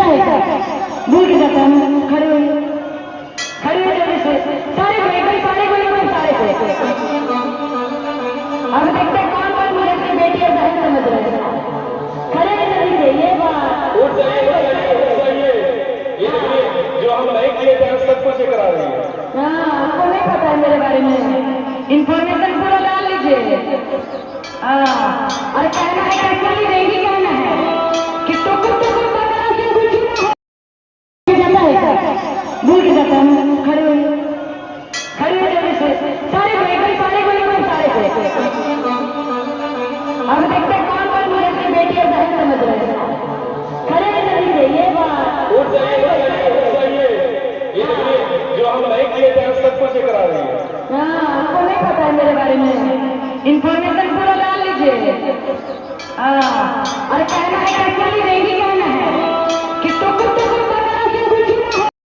जाता है क्या? भूल के जाता है। खड़े हुए जल्दी से सारे को एकदम सारे को अब देखते हैं कौन कौन मुझे अपनी बेटी और बहन समझ रहे हैं। खड़े हैं जल्दी से। ये बात उठ जाइए। ये जो हम नहीं किए थे सब कुछ करा रही है। हाँ, आपको नहीं पता है मेरे बारे में, इंफॉर्मेशन पूरा डाल लीजिए। और कहना है एक्चुअली नहीं कहना है कि टुकुर बदला से कुछ जाता है क्या? भूल के जाता है। खड़े हुए जल्दी से सारे को एकदम सारे को अब देखते हैं कौन कौन मुझे अपनी बेटी और बहन समझ रहे हैं। खड़े हैं जल्दी से। ये बात उठ जाइए। ये जो हम नहीं किए थे सब कुछ करा रही है। हाँ, आपको नहीं पता है मेरे बारे में, इंफॉर्मेशन पूरा डाल लीजिए। और कहना है एक्चुअली नहीं कहना है